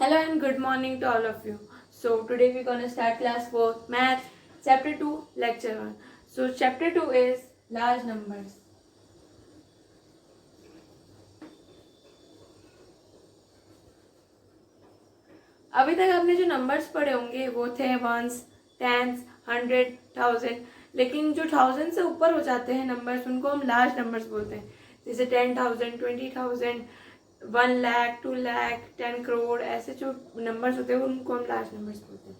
Hello and good morning to all of you. So today we're going to start class 4 math chapter 2 lecture 1. So chapter 2 is large numbers. अभी तक आपने जो numbers पढ़े होंगे वो थे वंस, टेंस, 100, 1000, लेकिन जो 1000 से ऊपर हो जाते हैं नंबर्स उनको हम लार्ज नंबर्स बोलते हैं. जैसे 10,000, 20,000, 1 लाख, 2 लाख, 10 करोड़, ऐसे जो नंबर्स होते हैं उनको हम लार्ज नंबर्स बोलते हैं.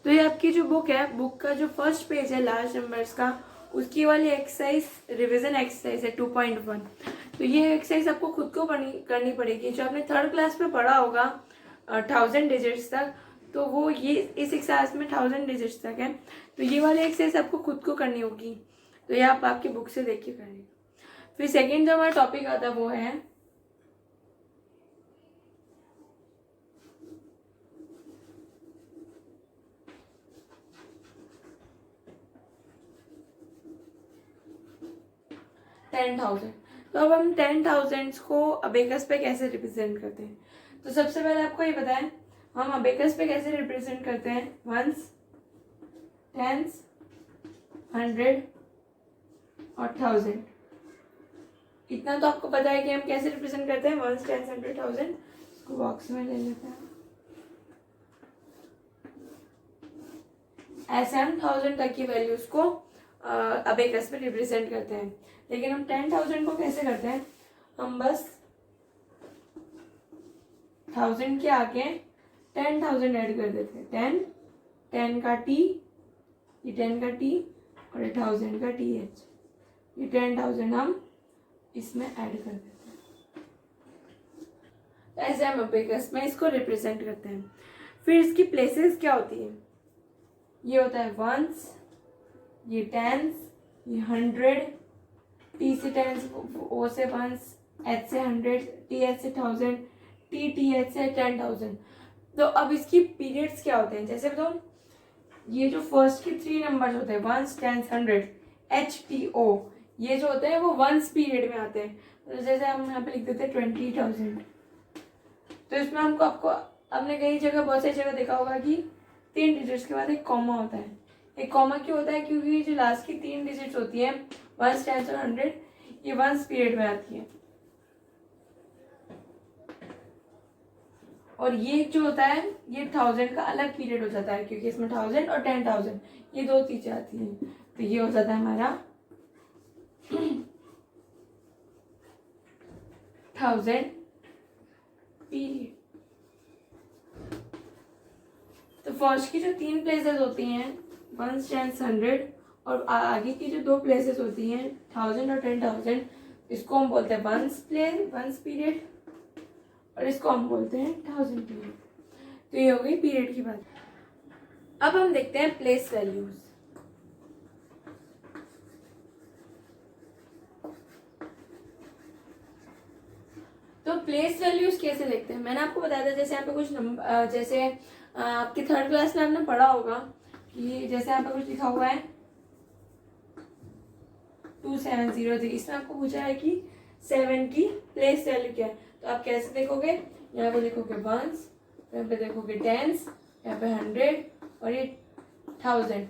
तो ये आपकी जो बुक है, बुक का जो फर्स्ट पेज है लार्ज नंबर्स का, उसकी वाली एक्सरसाइज रिवीजन एक्सरसाइज है 2.1. तो ये एक्सरसाइज आपको खुद को करनी पड़ेगी. जो आपने थर्ड क्लास में पढ़ा होगा 1000 डिजिट्स तक, तो वो ये इस एक्सरसाइज में 1000 डिजिट्स तक है. तो ये वाली एक्सरसाइज आपको खुद को करनी होगी. तो ये आप आपकी बुक से देख के करेंगे. फिर सेकेंड जो हमारा टॉपिक आता है वो है $10,000. तो अब हम 10,000 को अबेकस पे कैसे रिप्रेजेंट करते हैं. तो सबसे पहले आपको ये पता है हम अबेकस पे कैसे रिप्रेजेंट करते हैं. वंस, टेंस, 100 और 1000. इतना तो आपको पता है कि हम कैसे रिप्रेजेंट करते हैं. Ones, tens, 100, 1000. इसको बॉक्स में ले लेते हैं. ऐसे हम 1000 तक की वैल्यूज को अबेकस पे रिप्रेजेंट करते हैं. लेकिन हम 10,000 को कैसे करते हैं. हम बस 1000 के आगे 10,000 ऐड कर देते हैं. 10 का टी, ये 10 का टी और 1000 का टी एच. ये 10,000 हम इसमें ऐड कर देते हैं. तो ऐसे हम अबेकस में इसको रिप्रेजेंट करते हैं. फिर इसकी प्लेसेस क्या होती है. ये होता है वंस, ये टेंस, ये 100, टी से टेंस, ओ से वंस, एच से 100, टी एच से 1000, टी एच से 10,000. तो अब इसकी पीरियड्स क्या होते हैं. जैसे बताओ, ये जो फर्स्ट की 3 नंबर्स होते हैं वंस, टेंस, 100, एच, टी, ओ, ये जो होते हैं वो वंस पीरियड में आते हैं. तो जैसे हम यहाँ पे लिख देते हैं 20,000. तो इसमें आपको आपने कई जगह, बहुत सारी जगह देखा होगा कि 3 डिजिट्स के बाद एक कॉमा होता है. एक कॉमा क्यों होता है. क्योंकि जो लास्ट की 3 डिजिट्स होती है वंस, टेंस और 100, ये वंस पीरियड में आती है. और ये जो होता है ये 1000 का अलग पीरियड हो जाता है, क्योंकि इसमें 1000 और 10,000 ये 2 चीजें आती हैं. तो ये हो जाता है हमारा 1000 पीरियड. तो फर्स्ट की जो 3 प्लेसेस होती हैं वंस, टेंस, 100, और आगे की जो 2 प्लेसेस होती हैं 1000 और 10,000, इसको हम बोलते हैं वंस पीरियड, और इसको हम बोलते हैं 1000 पीरियड. तो ये हो गई पीरियड की बात. अब हम देखते हैं प्लेस वैल्यूज. तो प्लेस वैल्यूज कैसे लिखते हैं. मैंने आपको बताया था, जैसे यहाँ पे कुछ नंबर, जैसे आपके थर्ड क्लास में आपने पढ़ा होगा कि जैसे यहाँ पे कुछ लिखा हुआ है 2703. इसमें आपको पूछा है कि 7 की प्लेस वैल्यू क्या है. तो आप कैसे देखोगे. यहाँ पे लिखोगे वंस, यहाँ पे देखोगे टेंस, यहाँ पे 100 और ये 1000.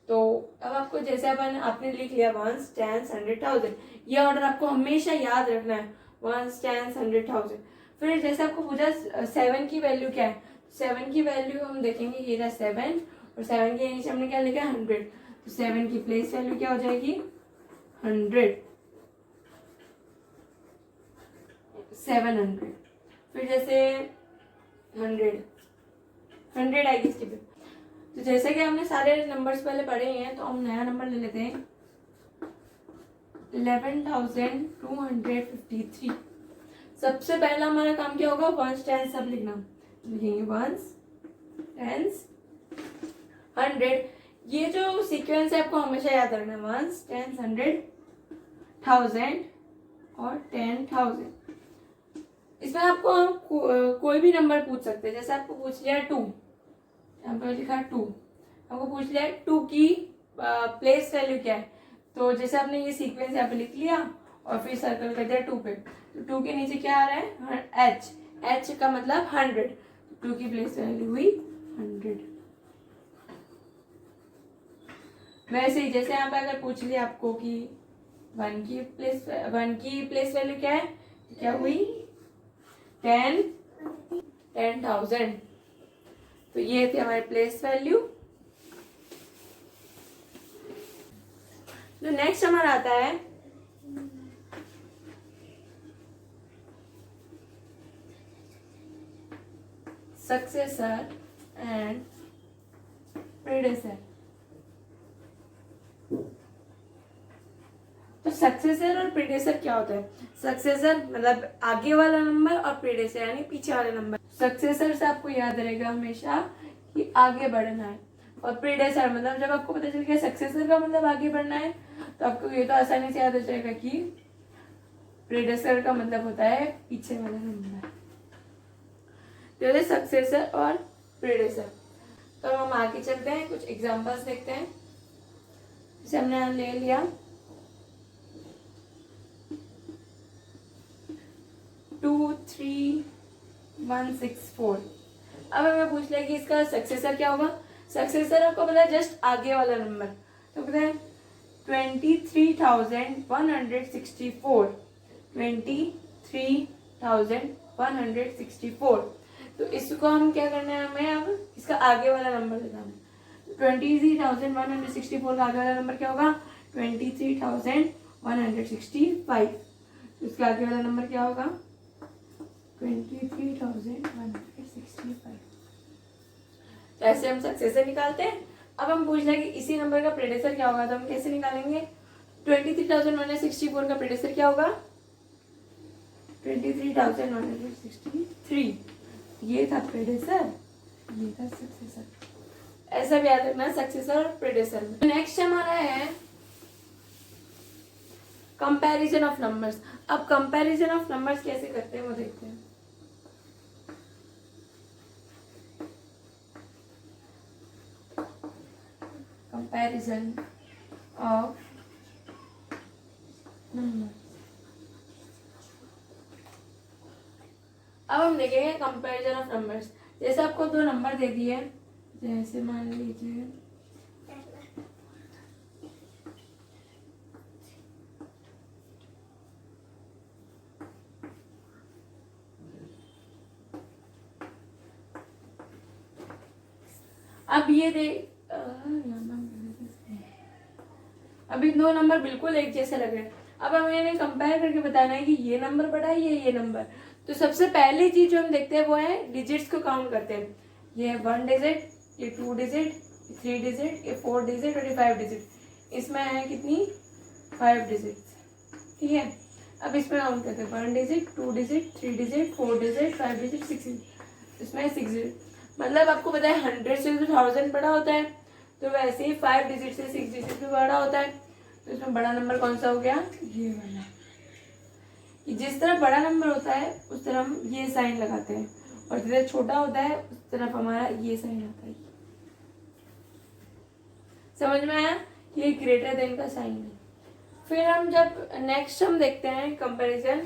तो अब आपको जैसे आपने लिख लिया वंस, टेंस, 100, 1000. ये ऑर्डर आपको हमेशा याद रखना है. Ones, tens, 100, 1000. फिर जैसे आपको पूछा 7 की वैल्यू क्या है. 7 की वैल्यू हम देखेंगे, ये रहा 7, और 7 के नीचे हमने क्या लिखा है 100. तो 7 की प्लेस वैल्यू क्या हो जाएगी 100, 700. फिर जैसे 100 आएगी इसकी पे. तो जैसे कि हमने सारे नंबर्स पहले पढ़े हैं, तो हम नया नंबर ले लेते हैं 11,253. सबसे पहला हमारा काम क्या होगा, वंस, टेंस सब लिखना. लिखेंगे वंस, टेंस, 100. ये जो सीक्वेंस है आपको हमेशा याद रखना है. वंस, टेंस, 100, 1000 और 10,000. इसमें आपको कोई भी नंबर पूछ सकते हैं. जैसे आपको पूछ लिया 2, यहाँ पर लिखा 2, आपको पूछ लिया 2 की प्लेस वैल्यू क्या है. तो जैसे आपने ये सीक्वेंस यहाँ पे लिख लिया और फिर सर्कल कर दिया 2 पे. तो 2 के नीचे क्या आ रहा है, एच. एच का मतलब 100. 2 की प्लेस वैल्यू हुई 100। वैसे ही जैसे यहाँ पे अगर पूछ लिया आपको कि 1 की प्लेस वैल्यू क्या है, क्या हुई 10,000। तो ये थे हमारे प्लेस वैल्यू। तो नेक्स्ट हमारा आता है सक्सेसर एंड प्रीडेसेसर। तो सक्सेसर और प्रीडेसेसर क्या होता है? सक्सेसर मतलब आगे वाला नंबर और प्रीडेसेसर यानी पीछे वाला नंबर। सक्सेसर से आपको याद रहेगा हमेशा कि आगे बढ़ना है, और प्रीडेसेसर मतलब जब आपको पता चल गया सक्सेसर का मतलब आगे बढ़ना है तो आपको ये तो आसानी से याद हो जाएगा कि प्रीडेसेसर का मतलब होता है पीछे वाला नंबर। तो सक्सेसर और प्रीडेसेसर। तो हम आगे चलते हैं, कुछ एग्जांपल्स देखते हैं। जैसे हमने यहाँ ले लिया 23164। अब हमें पूछ लिया कि इसका सक्सेसर क्या होगा। सक्सेसर आपको पता है जस्ट आगे वाला नंबर, तो पता है 23,164। 23,164। तो इसको हम क्या करना है, हमें अब इसका आगे वाला नंबर बताना है। 23,164 का आगे वाला नंबर क्या होगा 23,165। इसका आगे वाला नंबर क्या होगा 23,165। तो ऐसे हम सक्सेसर निकालते हैं। अब हम पूछ रहे हैं कि इसी नंबर का प्रेडेसर क्या होगा, तो हम कैसे निकालेंगे। 23,164 का प्रेडेसर क्या होगा 23,163। ये था प्रेडेसर, ये था सक्सेसर। ऐसा भी याद रखना सक्सेसर और प्रेडेसर में। नेक्स्ट हमारा है कंपैरिजन ऑफ नंबर्स। अब कंपैरिजन ऑफ नंबर्स कैसे करते हैं वो देखते हैं। Comparison of numbers. अब हम देखेंगे कंपैरिजन ऑफ नंबर्स। जैसे आपको दो नंबर दे दिए, जैसे मान लीजिए अब ये अभी दो नंबर बिल्कुल एक जैसे लग रहे हैं। अब हमें इन्हें कंपेयर करके बताना है कि ये नंबर बड़ा है ये नंबर। तो सबसे पहली चीज जो हम देखते हैं वो है डिजिट्स को काउंट करते हैं। ये है 1 डिजिट, ये 2 डिजिट, 3 डिजिट, ये 4 डिजिट और ये 5 डिजिट। इसमें है कितनी 5 डिजिट, ठीक है। अब इसमें काउंट करते हैं 1 digit, 2 digit, 3 digit, 4 digit, 5 digit, 6 digit. इसमें 6 डिजिट। मतलब आपको पता है 100 से तो 1000 बड़ा होता है, तो वैसे ही 5 डिजिट से 6 डिजिट भी बड़ा होता है। तो इसमें बड़ा नंबर कौन सा हो गया, ये वाला। जिस तरफ बड़ा नंबर होता है उस तरफ हम ये साइन लगाते हैं, और जिधर छोटा होता है उस तरफ हमारा ये साइन आता है। समझ में आया, ये ग्रेटर देन का साइन है। फिर हम जब नेक्स्ट हम देखते हैं कंपैरिजन,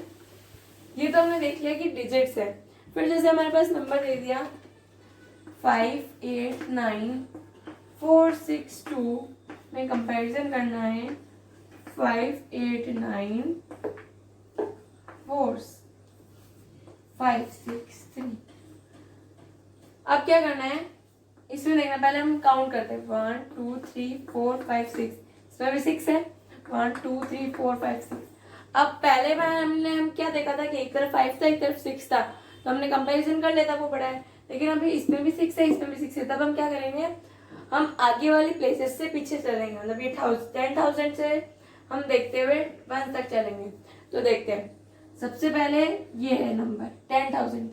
ये तो हमने देख लिया कि डिजिट्स है। फिर जैसे हमारे पास नंबर दे दिया 589,462 में कंपैरिजन करना है 589,463। अब क्या करना है, इसमें देखना पहले हम काउंट करते हैं 1 2 3 4 5 6। इसमें भी 6 है 1 2 3 4 5 6। अब पहले बार हम क्या देखा था कि एक तरफ 5 था एक तरफ 6 था, तो हमने कंपैरिजन कर लेता वो बड़ा है। लेकिन अभी इसमें भी 6 है इसमें भी 6 है, तब हम क्या करेंगे, हम आगे वाली प्लेसेस से पीछे चलेंगे। मतलब ये 10,000 से हम देखते हुए 1 तक चलेंगे। तो देखते हैं, सबसे पहले ये है नंबर 10,000।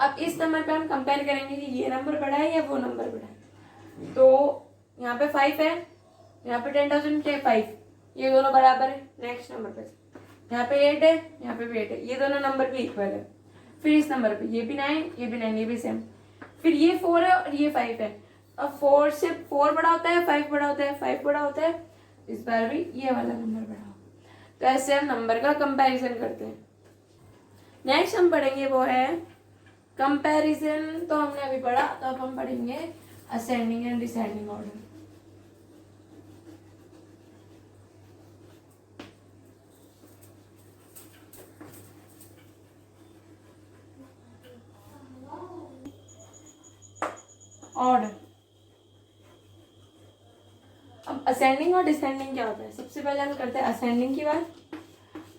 अब इस नंबर पे हम कंपेयर करेंगे कि ये नंबर बड़ा है या वो नंबर बड़ा है। तो यहाँ पे 5 है, यहाँ पे 10,000 पे 5, ये दोनों बराबर है। नेक्स्ट नंबर पे यहाँ पे 8 है, यहाँ पे भी 8 है, ये दोनों नंबर भी इक्वल है। फिर इस नंबर पे ये भी 9 ये भी 9 ये भी सेम। फिर ये 4 है और ये 5 है। अब 4 से 4 बड़ा होता है 5 बड़ा होता है 5 बड़ा होता है, इस बार भी ये वाला नंबर बड़ा होगा। तो ऐसे हम नंबर का कंपैरिजन करते हैं। नेक्स्ट हम पढ़ेंगे वो है कंपैरिजन तो हमने अभी पढ़ा, तो अब हम पढ़ेंगे ascending and descending order. Order. अब असेंडिंग और डिसेंडिंग क्या होता है, सबसे पहले हम करते हैं असेंडिंग की बात।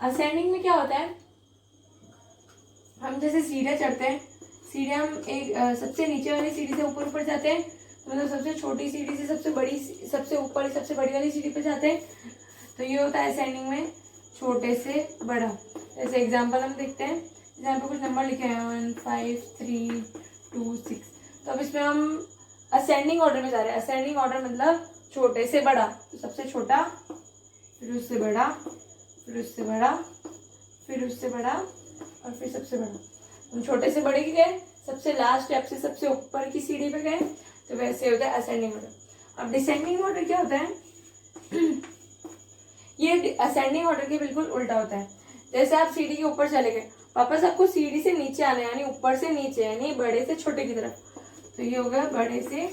असेंडिंग में क्या होता है, हम जैसे सीढ़ियाँ चढ़ते हैं, सीढ़ियाँ हम एक सबसे नीचे वाली सीढ़ी से ऊपर ऊपर जाते हैं, तो मतलब सबसे छोटी सीढ़ी से सबसे बड़ी, सबसे ऊपर सबसे बड़ी वाली सीढ़ी पे जाते हैं, तो ये होता है असेंडिंग में, छोटे से बड़ा। जैसे एग्जांपल हम देखते हैं, यहाँ पे कुछ नंबर लिखे हैं 1 5 3 2 6, तो अब इसमें हम असेंडिंग ऑर्डर में जा रहे हैं। असेंडिंग ऑर्डर मतलब छोटे से बड़ा, तो सबसे छोटा, फिर उससे बड़ा, फिर उससे बड़ा, फिर उससे बड़ा, और फिर सबसे बड़ा। हम छोटे से बड़े की गए, सबसे लास्ट स्टेप से सबसे ऊपर की सीढ़ी पे गए, तो वैसे होता है असेंडिंग ऑर्डर। अब डिसेंडिंग ऑर्डर क्या होता है ये असेंडिंग ऑर्डर के बिल्कुल उल्टा होता है। जैसे आप सीढ़ी के ऊपर चले गए, वापस आपको सीढ़ी से नीचे आना है, यानी ऊपर से नीचे, यानी बड़े से छोटे की तरफ, तो ये होगा बड़े से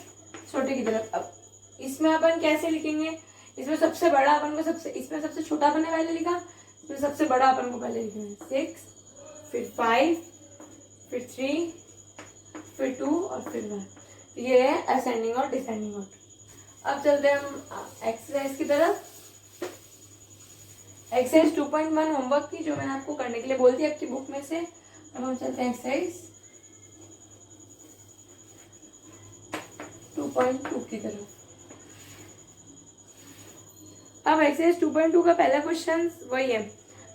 छोटे की तरफ। अब इसमें अपन कैसे लिखेंगे, इसमें सबसे बड़ा अपन को सबसे, इसमें सबसे छोटा अपन ने पहले लिखा, इसमें सबसे बड़ा अपन को पहले लिखेंगे 6, फिर 5, फिर 3, फिर 2 और फिर 1। ये है असेंडिंग और डिसेंडिंग ऑर्डर। अब चलते हैं हम एक्सरसाइज की तरफ। एक्सरसाइज 2.1 होमवर्क की, जो मैंने आपको करने के लिए बोल दी आपकी बुक में से। अब हम चलते हैं एक्सरसाइज 2.2 की तरफ। अब एक्सरसाइज 2.2 का पहला क्वेश्चन वही है,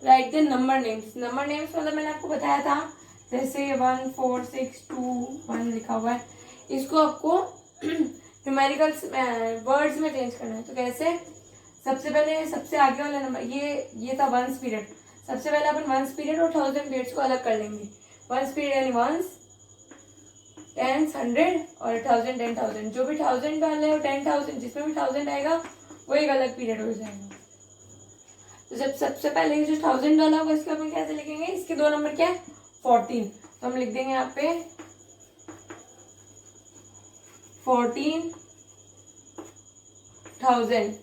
right the number names. Number names मतलब मैंने आपको बताया था, जैसे 1 4 6 2 1 लिखा हुआ है, इसको आपको न्यूमेरिकल वर्ड्स में चेंज करना है। तो कैसे, सबसे पहले सबसे आगे वाला नंबर, ये था वंस पीरियड, सबसे पहले अपन वंस पीरियड और 1000 पीरियड्स को अलग कर लेंगे। वंस पीरियड यानी वंस, टेंस 100 और 1000 10,000, जो भी 1000 वाले और 10,000 जिसमें भी 1000 आएगा वो एक अलग पीरियड हो जाएगा। तो जब सबसे पहले जो 1000 वाला होगा इसको अपन कैसे लिखेंगे, इसके दो नंबर क्या है 14, तो हम लिख देंगे यहाँ पे 14,000।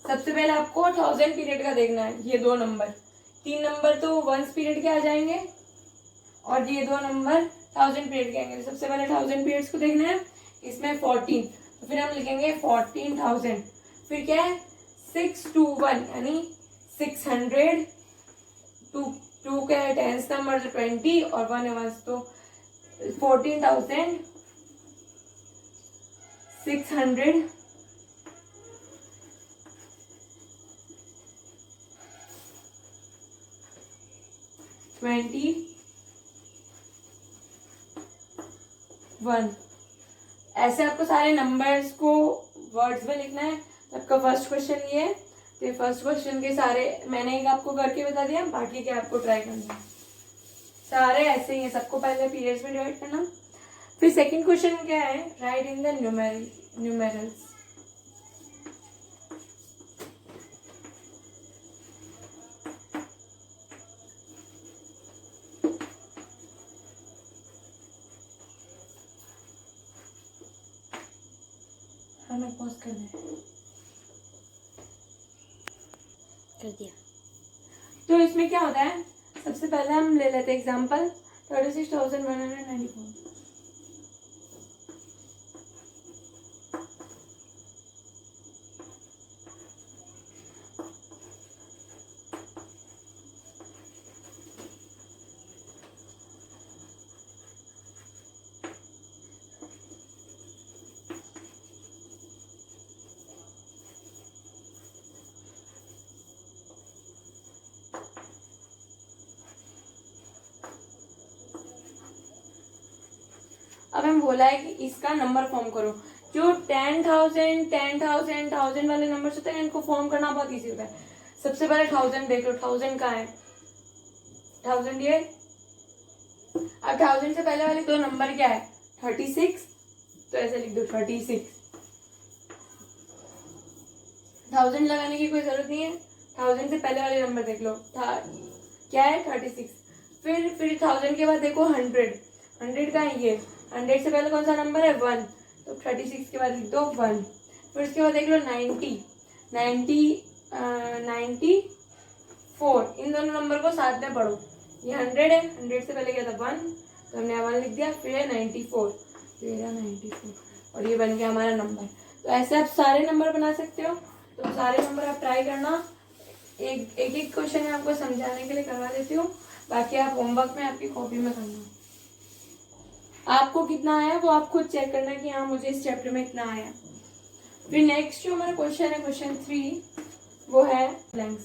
सबसे पहले आपको 1000 पीरियड का देखना है, ये दो नंबर, 3 नंबर तो वंस पीरियड के आ जाएंगे और ये दो नंबर 1000 पीरियड के आएंगे। सबसे पहले 1000 पीरियड्स को देखना है, इसमें 14, तो फिर हम लिखेंगे 14,000, फिर क्या है 6 2 1 यानी 600, 2 क्या है टेंस नंबर जो 20 और 1 है 1, तो 14,600 21। ऐसे आपको सारे नंबर्स को वर्ड्स में लिखना है। तो आपका फर्स्ट क्वेश्चन ये है, तो फर्स्ट क्वेश्चन के सारे मैंने एक आपको करके बता दिया, बाकी के आपको ट्राई करना है। सारे ऐसे ही है, सबको पहले पीरियड्स में डिवाइड करना। फिर सेकंड क्वेश्चन क्या है, राइट इन द न्यूमेरल्स। हमें पॉज करना है, कर दिया। तो इसमें क्या होता है, सबसे पहले हम ले लेते हैं एग्जांपल 36,194। अब हम बोला है कि इसका नंबर फॉर्म करो। जो 10,000 10,000 1000 वाले नंबर होते हैं इनको फॉर्म करना बहुत इजी होता है। सबसे पहले 1000 देख लो, 1000 कहाँ है, 1000 ये। अब 1000 से पहले वाले दो नंबर क्या है 36, तो ऐसे लिख दो 36। 1000 लगाने की कोई जरूरत नहीं है, 1000 से पहले वाले नंबर देख लो, क्या है 36। फिर 1000 के बाद देखो 100 का है ये, 100 से पहले कौन सा नंबर है 1, तो 36 के बाद लिख दो 1। फिर उसके बाद देख लो 94, इन दोनों नंबर को साथ में पढ़ो। ये 100 है, 100 से पहले क्या था 1, तो हमने 1 लिख दिया। फिर है 94, फिर है 94, और ये बन गया हमारा नंबर। तो ऐसे आप सारे नंबर बना सकते हो। तो सारे नंबर आप ट्राई करना। एक एक क्वेश्चन मैं आपको समझाने के लिए करवा देती हूँ, बाकी आप होमवर्क में आपकी कॉपी में करना। आपको कितना आया वो आप खुद चेक करना कि हाँ मुझे इस चैप्टर में इतना आया। फिर नेक्स्ट जो हमारा क्वेश्चन है, क्वेश्चन 3, वो है blanks.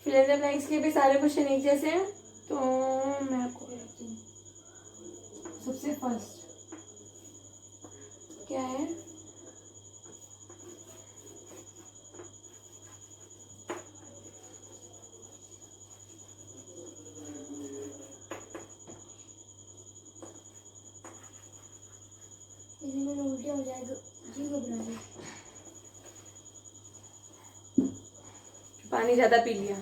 Fill in the blanks के भी सारे क्वेश्चन एक जैसे हैं, तो मैं आपको बताती हूँ। सबसे फर्स्ट क्या है, उल्टी हो जाएगा जी, घबरा पानी ज्यादा पी लिया।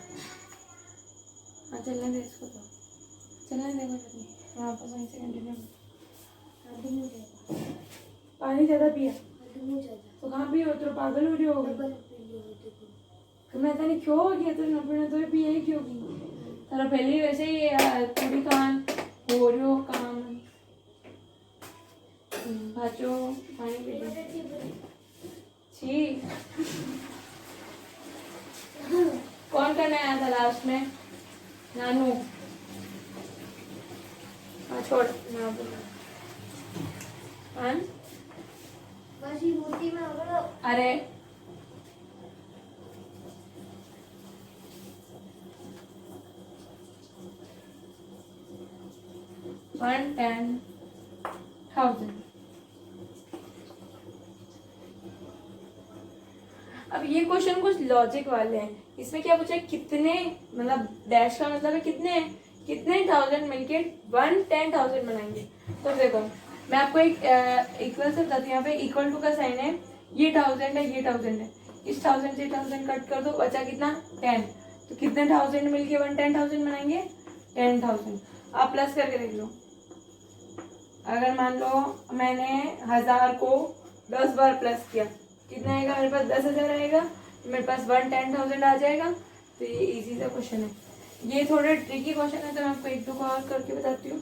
हाँ चलने दे इसको, तो चलने दे, वापस वहीं से कंटिन्यू। पानी ज्यादा पिया तो कहाँ पियो, तो पागल हो रही होगी। तो मैं तने क्यों हो गया, तो नपने तो पिया ही क्यों की तेरा पहले ही वैसे ही पूरी कान हो रही हो काम। भाचो पानी पी ले छी। कौन करने आया था लास्ट में, नानू। हाँ छोड़ ना बोल। मूर्ति में अरे 110,000। अब ये क्वेश्चन कुछ लॉजिक वाले हैं। इसमें क्या पूछा है, कितने, मतलब डैश का मतलब है कितने थाउजेंड मिलके 110,000 बनाएंगे। तो देखो मैं आपको एक इक्वल से बताती हूँ। यहाँ पे इक्वल टू का साइन है, ये 1000 है, ये 1000 है। इस 1000 से 1000 कट कर दो, बचा कितना 10। तो कितने 1000 मिलके 110,000 बनाएंगे 10,000। आप प्लस करके देख लो। अगर मान लो मैंने 1000 को 10 बार प्लस किया, कितना आएगा मेरे पास 10,000 आएगा, तो मेरे पास 110,000 आ जाएगा। तो ये इजी सा क्वेश्चन है। ये थोड़ा ट्रिकी क्वेश्चन है, तो मैं आपको एक दो को और करके बताती हूँ।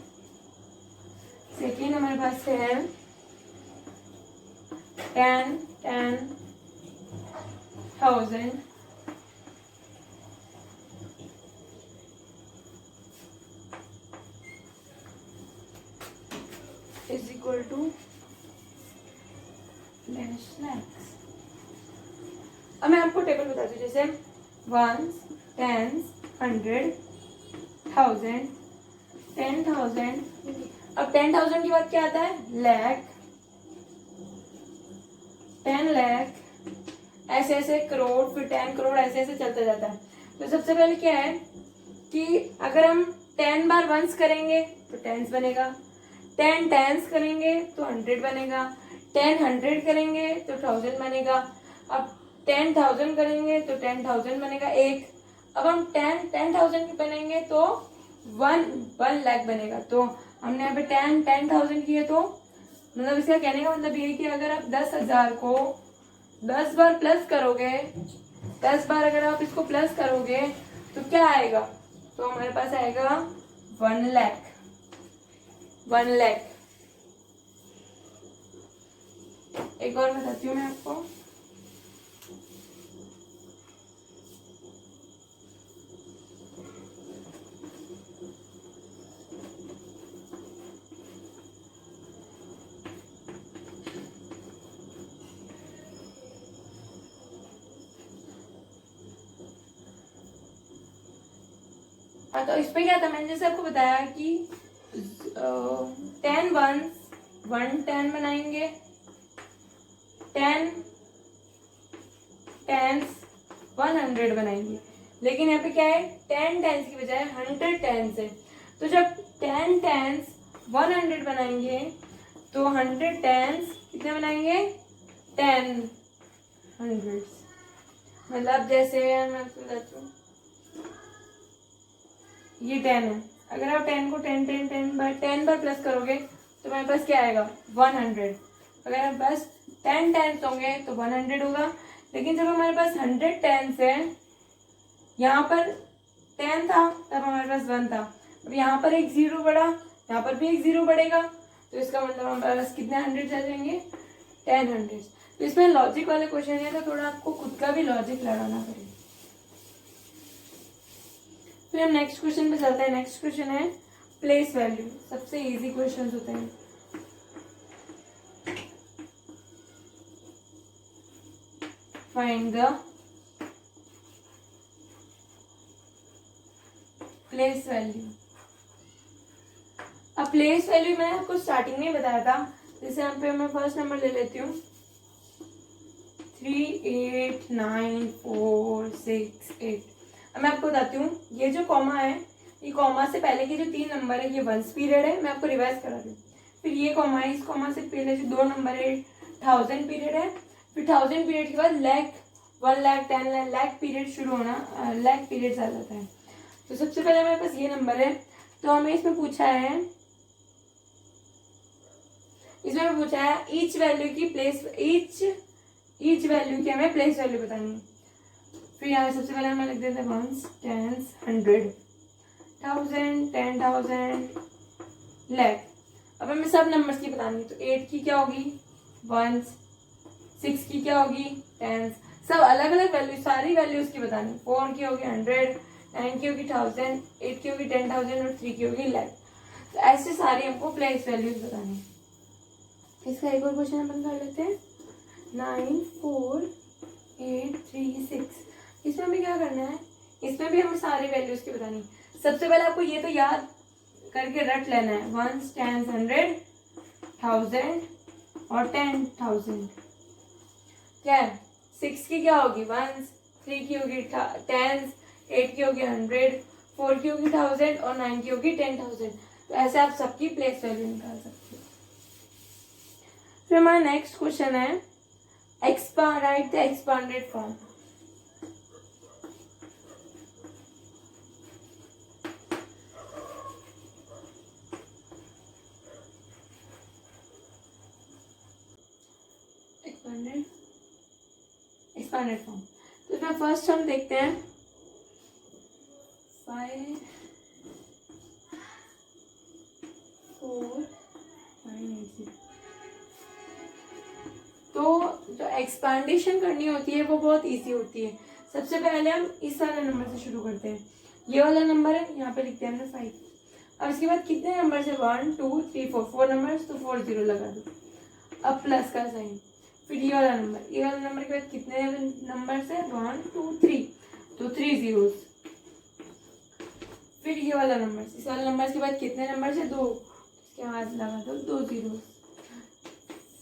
सेकेंड हमारे पास है 10,000 is equal to dash lakhs। अब मैं आपको टेबल बताती हूँ, जैसे 1s, 10s, 100, 1000, 10,000। अब 10,000 के बाद क्या आता है लाख, 10 लाख, ऐसे ऐसे करोड़, फिर 10 करोड़, ऐसे ऐसे चलता जाता है। तो सबसे पहले क्या है कि अगर हम 10 बार वंस करेंगे तो टेंस बनेगा, 10 टेंस करेंगे तो 100 बनेगा, 10 100 करेंगे तो 1000 बनेगा। अब 10,000 करेंगे तो 10,000 बनेगा एक। अब हम 10,000 के बनेंगे तो 1 लाख बनेगा। तो हमने यहाँ पे 10,000 किए, तो मतलब इसका कहने का मतलब ये है कि अगर आप 10,000 को 10 बार प्लस करोगे, 10 बार अगर आप इसको प्लस करोगे तो क्या आएगा, तो हमारे पास आएगा 1 लाख। 1 लाख। एक और बताती हूँ मैं आपको। हाँ तो इसमें क्या था, मैंने जैसे आपको बताया कि 10 वंस 110 बनाएंगे, 10 टेंस 100 बनाएंगे। लेकिन यहाँ पे क्या है 10 टेंस की बजाय 100 टेंस है। तो जब 10 टेंस 100 बनाएंगे तो 100 टेंस कितने बनाएंगे, 10 हंड्रेड्स। मतलब जैसे मैं आपको बताती हूँ, ये 10 है, अगर आप 10 को 10 बार प्लस करोगे तो मेरे पास क्या आएगा, 100। अगर आप बस 10 टेंस होंगे तो 100 होगा। लेकिन जब हमारे पास 100 टेंस है, यहाँ पर 10 था तब हमारे पास 1 था, अब यहाँ पर एक 0 बढ़ा, यहाँ पर भी एक 0 बढ़ेगा, तो इसका मतलब हमारे पास कितने 100 चल जाएंगे, 10 हंड्रेड। तो इसमें लॉजिक वाले क्वेश्चन है तो थोड़ा आपको खुद का भी लॉजिक लगाना पड़ेगा। फिर हम नेक्स्ट क्वेश्चन पे चलते हैं। नेक्स्ट क्वेश्चन है प्लेस वैल्यू, सबसे इजी क्वेश्चन होते हैं। Find the place value. अब प्लेस वैल्यू मैंने आपको स्टार्टिंग में बताया था, जैसे यहाँ पे मैं फर्स्ट नंबर ले लेती हूँ 3 8 9 4 6 8। अब मैं आपको बताती हूँ, ये जो कॉमा है, ये कॉमा से पहले के जो 3 नंबर है ये वंस पीरियड है, मैं आपको रिवाइज करा दूँ। फिर ये कॉमा है, इस कॉमा से पहले जो 2 नंबर है 1000 पीरियड है। फिर 1000 पीरियड के बाद लाख, 1 लाख, 10 लाख पीरियड शुरू होना, लाख पीरियड आ जाता है। तो सबसे पहले हमारे पास ये नंबर है, तो हमें इसमें पूछा है ईच वैल्यू की प्लेस, ईच वैल्यू की हमें प्लेस वैल्यू बतानी है। फिर यहाँ सबसे पहले हमें लिख देते हैं वंस, टेंस, 100, 1000, 10,000, लाख। अब हमें सब नंबर्स की बतानी है, तो 8 की क्या होगी, वंस, 6 की क्या होगी, टेंस, सब अलग अलग वैल्यू, सारी वैल्यूज की बतानी। 4 की होगी 100, 9 की होगी 1000, 8 की होगी 10,000 और 3 की होगी लाख। तो ऐसे सारी हमको प्लेस वैल्यूज बतानी है। इसका एक और क्वेश्चन अपन कर लेते हैं 9 4 8 3 6। इसमें हमें क्या करना है, इसमें भी हमें सारी वैल्यूज की बतानी है। सबसे पहले आपको ये तो याद करके रट लेना है, वंस, टेंस, 100, 1000 और 10,000। क्या है, 6 की क्या होगी वंस, 3 की होगी टेंस, 8 की होगी 100, 4 की होगी 1000 और 9 की होगी 10,000। तो ऐसे आप सबकी प्लेस वैल्यू निकाल सकते हो। फिर हमारा नेक्स्ट क्वेश्चन है right the expanded form. Expanded form, तो इसमें फर्स्ट हम देखते हैं 5 4 9 8 0। तो जो एक्सपांडेशन करनी होती है वो बहुत इजी होती है। सबसे पहले हम इस वाले नंबर से शुरू करते हैं, ये वाला नंबर है, यहाँ पे लिखते हैं हमने 5। अब इसके बाद कितने नंबर से, 1 2 3 4 नंबर, तो 4 0 लगा दो। अब प्लस का साइन। फिर ये वाला नंबर के बाद कितने नंबर से, 1 2 3, तो 3 zeros। फिर ये वाला नंबर, इस वाले नंबर के बाद कितने नंबर से, 2, इसके बाद लगा दो 2 zeros।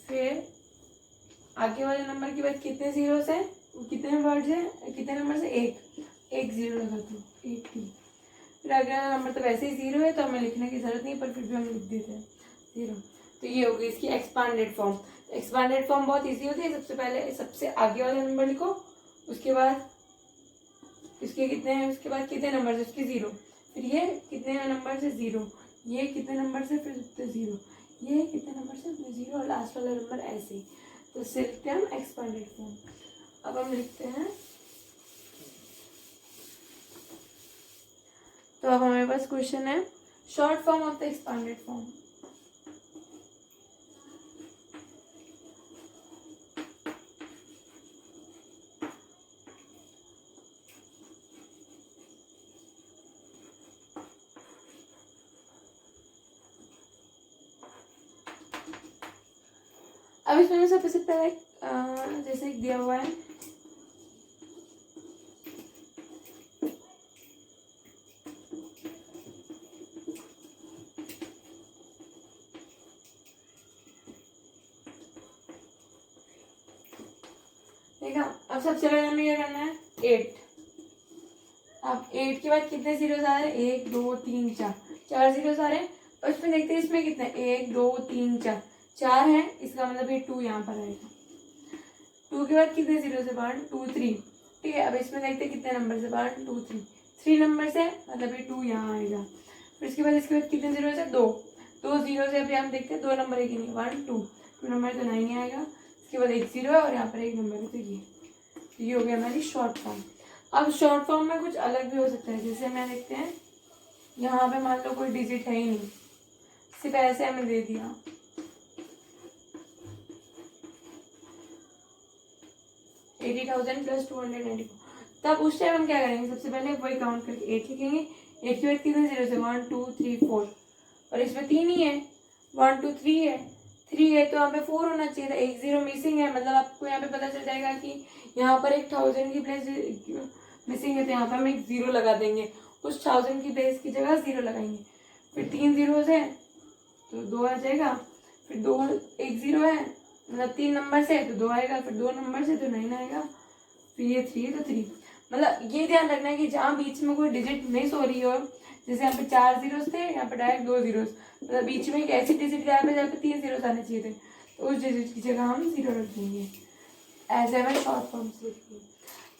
फिर आगे वाले नंबर के बाद कितने जीरोस है, कितने वर्ड्स है, कितने नंबर से, एक 0 लगा दो, 80। फिर अगला नंबर तो वैसे ही 0 है तो हमें लिखने की जरूरत नहीं, पर फिर भी हम लिख देते हैं 0। तो ये होगी इसकी एक्सपांडेड फॉर्म। एक्सपांडेड फॉर्म बहुत इजी होती है। सबसे पहले सबसे आगे वाला नंबर लिखो, उसके बाद इसके कितने हैं, उसके बाद कितने नंबर से, उसके 0। फिर ये कितने नंबर से, 0, ये कितने नंबर से, फिर 0, ये कितने नंबर से, 0 और लास्ट वाला नंबर ऐसे ही। तो इससे लिखते हैं हम एक्सपांडेड फॉर्म। अब हम लिखते हैं, तो अब हमारे पास क्वेश्चन है short form of the expanded form. अब इसमें सबसे पहले जैसे दिया हुआ है देखा। अब सबसे पहले हमें क्या करना है, 8। अब 8 के बाद कितने जीरोस आ रहे हैं, 1 2 3 4 जीरोस आ रहे हैं। और इसमें देखते हैं इसमें कितने, 1 2 3 4, 4 है, इसका मतलब ये 2 यहाँ पर आएगा। 2 के बाद कितने जीरो से 1 2 3, ठीक है। अब इसमें देखते हैं कितने नंबर से 1 2 3, 3 नंबर से, मतलब ये 2 यहाँ आएगा। फिर इसके बाद कितने जीरो से 2, 2 जीरो से अभी हम देखते हैं 2 नंबर है कि नहीं, 1 2, 2 नंबर तो 9 आएगा। इसके बाद 1 जीरो है और यहाँ पर 1 नंबर है, तो ये हो गया हमारी शॉर्ट फॉर्म। अब शॉर्ट फॉर्म में कुछ अलग भी हो सकता है, जैसे मैं देखते हैं यहाँ पे मान लो कोई डिजिट है ही नहीं, सिर्फ ऐसे हमें दे दिया, $80,000 + 294, तब उस टाइम हम क्या करेंगे, सबसे पहले वही काउंट करके 8 लिखेंगे। 8 के बाद कितने जीरो से 1 2 3 4, और इसमें 3 ही है, 1 2 3 है, 3 है तो यहाँ पे 4 होना चाहिए था, 1 जीरो मिसिंग है, मतलब आपको यहाँ पे पता चल जाएगा कि यहाँ पर एक 1000 की प्लेस मिसिंग है, तो यहाँ पर हम एक जीरो लगा देंगे, उस 1000 की प्लेस की जगह जीरो लगाएंगे। फिर 3 जीरो है तो 2 आ जाएगा, फिर 2 1 जीरो है, मतलब 3 नंबर से तो 2 आएगा, फिर 2 नंबर से तो 9 आएगा, फिर ये 3 है तो 3। मतलब ये ध्यान रखना है कि जहाँ बीच में कोई डिजिट नहीं सो रही हो, जैसे यहाँ पे 4 जीरोस थे, यहाँ पे डायरेक्ट 2 जीरोस, मतलब बीच में एक ऐसी डिजिट गायब है जहाँ पे 3 जीरोस आने चाहिए थे, तो उस डिजिट की जगह हम 0 रख देंगे। ऐसे हमें शॉर्ट फॉर्म्स लिखिए।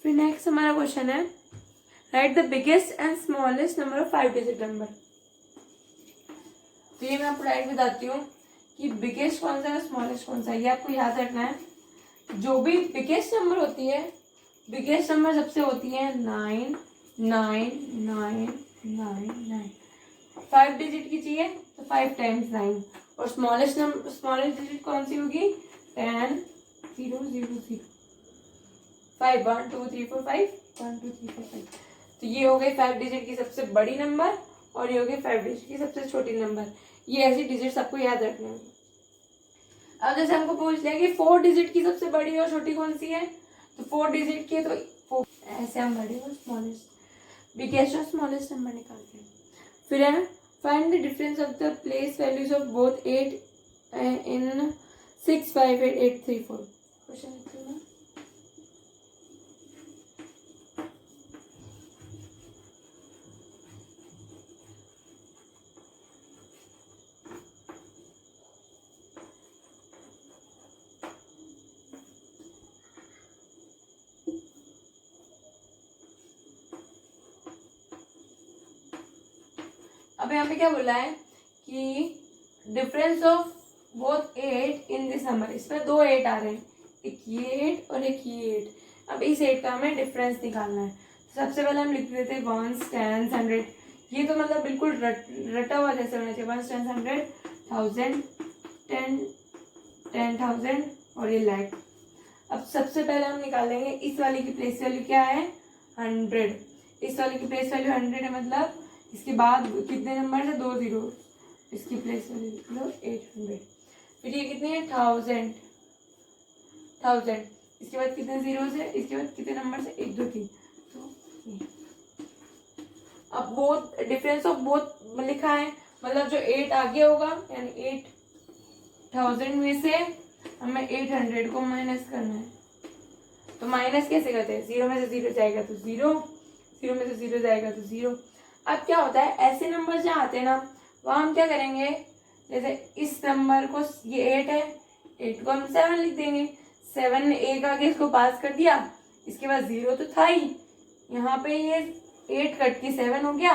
फिर नेक्स्ट हमारा क्वेश्चन है, right the biggest and smallest number of 5 digit number. तो ये मैं आपको डायरेक्ट बताती हूँ कि बिगेस्ट कौन सा है, स्मॉलेस्ट कौन सा है, ये आपको याद रखना है। जो भी बिगेस्ट नंबर होती है, बिगेस्ट नंबर सबसे होती है 9 9 9 9 9, 5 डिजिट की चाहिए तो 5 टाइम्स 9, और स्मॉलेस्ट डिजिट कौन सी होगी, 10 0 0 0, 5 1 2 3 4 5 1 2 3 4 5। तो ये हो गई 5 डिजिट की सबसे बड़ी नंबर, और ये हो गई 5 डिजिट की सबसे छोटी नंबर। ये ऐसी डिजिट सबको याद रखना है। अब जैसे हमको पूछ लिया कि 4 डिजिट की सबसे बड़ी और छोटी कौन सी है, तो 4 डिजिट की है तो ऐसे हम बड़ी और स्मॉलेस्ट, बिगेस्ट और स्मॉलेस्ट नंबर निकालते हैं। फिर है find the difference of the place values of both 8 in 6 5 8 8 3 4। Question लिखते हैं। अब यहाँ पे क्या बोला है कि difference of both 8 in this number, इसमें 2 8 आ रहे हैं, एक ये 8 और एक ये 8। अब इस 8 का हमें डिफरेंस निकालना है। सबसे पहले हम लिख देते हैं 1s 10s 100, ये तो मतलब बिल्कुल रटा हुआ जैसे होना चाहिए, 1s 10s 100 1000 10,000 और ये लाख। अब सबसे पहले हम निकालेंगे इस वाली की प्लेस वैल्यू क्या है, 100, इस वाली की प्लेस वैल्यू 100 है, मतलब इसके बाद कितने नंबर है, 2 जीरो, इसकी प्लेस वैल्यू लिख लो 800। फिर ये कितने हैं, 1000 1000, इसके बाद कितने जीरो है, इसके बाद कितने नंबर से 1 2 3, तो अब बोथ डिफरेंस ऑफ बोथ लिखा है, मतलब जो 8 आगे होगा, यानी 8000 में से हमें 800 को माइनस करना है। तो माइनस कैसे करते हैं, 0 में से 0 जाएगा तो 0, 0 में से 0 जाएगा तो 0। अब क्या होता है, ऐसे नंबर जहाँ आते हैं ना, वहाँ हम क्या करेंगे, जैसे इस नंबर को, ये 8 है, 8 को हम 7 लिख देंगे, 7 ने 1 आगे इसको पास कर दिया, इसके बाद 0 तो था ही, यहाँ पे ये 8 कट के 7 हो गया,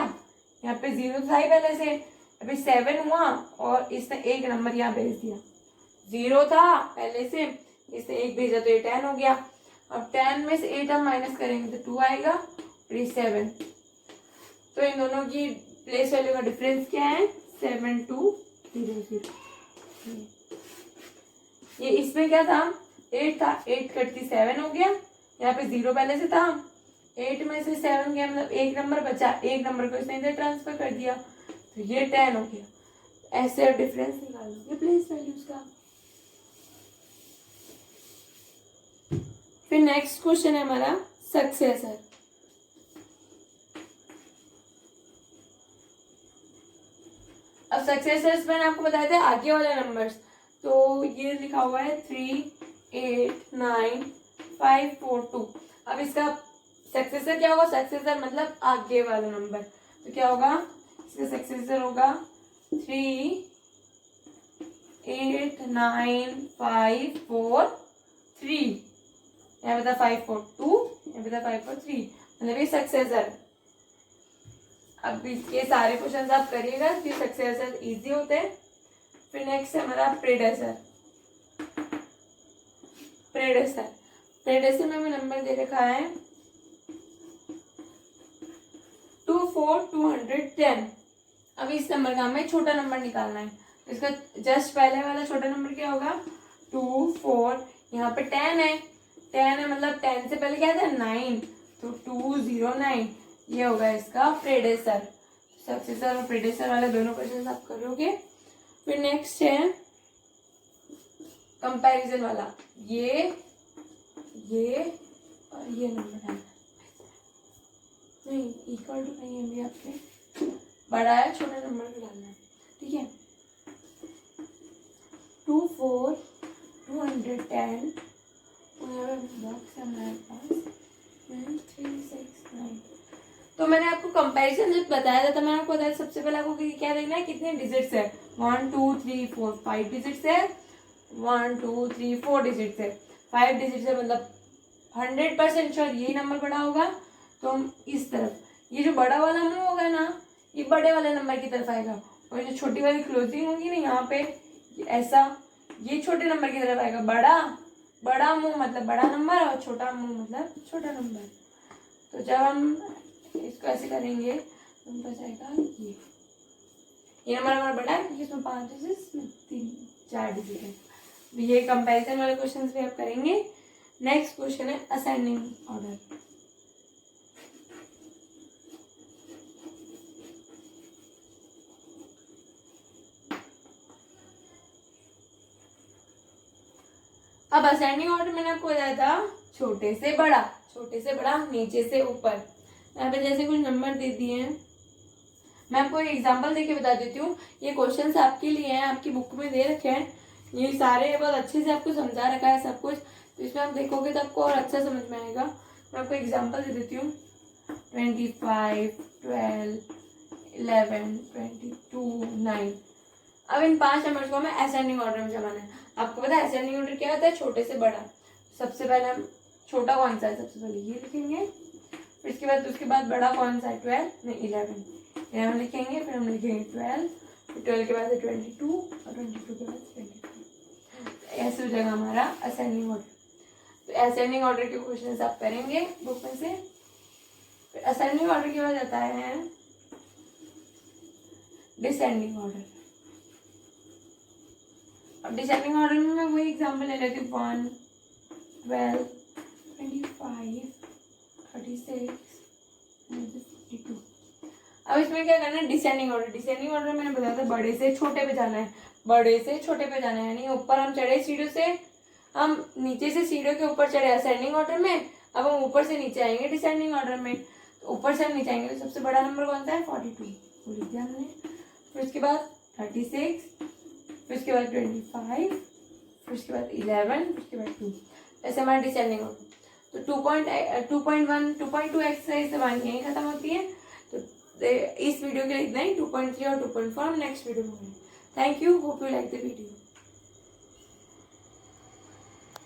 यहाँ पे 0 तो था ही पहले से, अभी 7 हुआ और इसने 1 नंबर यहाँ भेज दिया, 0 था पहले से, इसने 1 भेजा तो ये 10 हो गया। अब 10 में से 8 हम माइनस करेंगे तो 2 आएगा, और ये 7, तो इन दोनों की प्लेस वैल्यू का डिफरेंस क्या है, 7200। ये इसमें क्या था, 8 था, 8 कट के 7 हो गया, यहाँ पे 0 पहले से था, 8 में से 7 गया, मतलब 1 नंबर बचा, 1 नंबर को इसने इधर ट्रांसफर कर दिया, तो ये 10 हो गया। ऐसे डिफरेंस निकाल लो प्लेस वैल्यूज का। फिर नेक्स्ट क्वेश्चन है हमारा सक्सेसर। अब सक्सेसर्स मैंने आपको बताया था आगे वाले नंबर्स, तो ये लिखा हुआ है 3 8 9 5 4 2। अब इसका सक्सेसर क्या होगा, सक्सेसर मतलब आगे वाला नंबर, तो क्या होगा, इसका सक्सेसर होगा 3 8 9 5 4 3, यहाँ पे था 5 4 2, यहाँ पे था 5 4 3, मतलब ये सक्सेसर। अब इसके सारे क्वेश्चंस आप करिएगा, फिर सक्सेसर इजी होते हैं। फिर नेक्स्ट है हमारा प्रेडेसर। प्रेडेसर प्रेडेसर में हमें नंबर दे रखा है 2 4 210। अब इस नंबर का हमें छोटा नंबर निकालना है। इसका जस्ट पहले वाला छोटा नंबर क्या होगा 2 4, यहाँ पे 10 है, 10 है मतलब 10 से पहले क्या था 9, तो 209, ये होगा इसका प्रेडेसर। सक्सेसर और प्रेडेसर वाले दोनों क्वेश्चन आप करोगे। फिर नेक्स्ट है कंपैरिजन वाला, ये और ये नंबर डालना नहीं, इक्वल टू नहीं है भी, आपने बड़ा है छोटा नंबर भी डालना है, ठीक है। 2 4 210 बॉक्स है हमारे पास 9 3 6 9। तो मैंने आपको कंपैरिजन जब बताया था तो मैंने आपको बताया सबसे पहले आपको क्या देखना है, कितने डिजिट्स है। 1 2 3 4 5 डिजिट्स है, 1 2 3 4 डिजिट्स है, 5 डिजिट्स है, मतलब 100% श्योर यही नंबर बड़ा होगा। तो हम इस तरफ, ये जो बड़ा वाला मुंह होगा ना, ये बड़े वाले नंबर की तरफ आएगा, और जो छोटी वाली क्लोजिंग होगी ना यहाँ पे ऐसा, ये छोटे नंबर की तरफ आएगा। बड़ा मुंह मतलब बड़ा नंबर, और छोटा मुंह मतलब छोटा नंबर। तो जब हम इसको ऐसे करेंगे तो हम पास आएगा ये नंबर हमारा बड़ा है क्योंकि इसमें 5 डिजिट, इसमें 3 4 डिजिट है। ये कंपैरिजन वाले क्वेश्चंस भी आप करेंगे। नेक्स्ट क्वेश्चन है असेंडिंग ऑर्डर। अब असेंडिंग ऑर्डर मैंने आपको बताया था छोटे से बड़ा नीचे से ऊपर। यहाँ पे जैसे कुछ नंबर दे दिए हैं, मैं आपको एक एग्जांपल देके बता देती हूँ। ये क्वेश्चंस आपके लिए हैं, आपकी बुक में दे रखे हैं, ये सारे बहुत अच्छे से आपको समझा रखा है सब कुछ, तो इसमें आप देखोगे तो आपको और अच्छा समझ में आएगा। मैं आपको एग्जांपल दे देती हूँ। 25 12 11 22 9। अब इन 5 नंबर्स को हमें असेंडिंग ऑर्डर में जमाना है। आपको पता है असेंडिंग ऑर्डर क्या होता है, छोटे से बड़ा। सबसे पहले हम छोटा कौन सा है, सबसे पहले ये लिखेंगे, फिर उसके बाद बड़ा कौन सा है 12 नहीं 11 लिखेंगे, फिर हम लिखेंगे 12, फिर 12 के बाद है 22, और 22 के बाद 23। ऐसे हो जाएगा हमारा असेंडिंग ऑर्डर। तो असेंडिंग ऑर्डर के क्वेश्चन आप करेंगे बुक में से। फिर असेंडिंग ऑर्डर के बाद आता है डिसेंडिंग ऑर्डर। अब डिसेंडिंग ऑर्डर में मैं वही एग्जांपल ले लेती हूँ 1 12 25 36 52। अब इसमें क्या करना है, डिसेंडिंग ऑर्डर। डिसेंडिंग ऑर्डर मैंने बताया था बड़े से छोटे पे जाना है, यानी ऊपर हम चढ़े सीढ़ियों से, हम नीचे से सीढ़ियों के ऊपर चढ़े असेंडिंग ऑर्डर में, अब हम ऊपर से नीचे आएंगे डिसेंडिंग ऑर्डर में। तो ऊपर से हम नीचे आएंगे तो सबसे बड़ा नंबर कौन सा है 42, वो लिख दिया हमने। फिर उसके बाद 36, फिर उसके बाद 25, फिर उसके बाद 11, फिर उसके बाद 2। ऐसे हमारा डिसेंडिंग ऑर्डर। तो 2.1 2.2 एक्सरसाइज हमारी यहीं खत्म होती है। तो इस वीडियो के लिए इतना ही। 2.3 और 2.4 नेक्स्ट वीडियो में। Thank you, hope you like the video.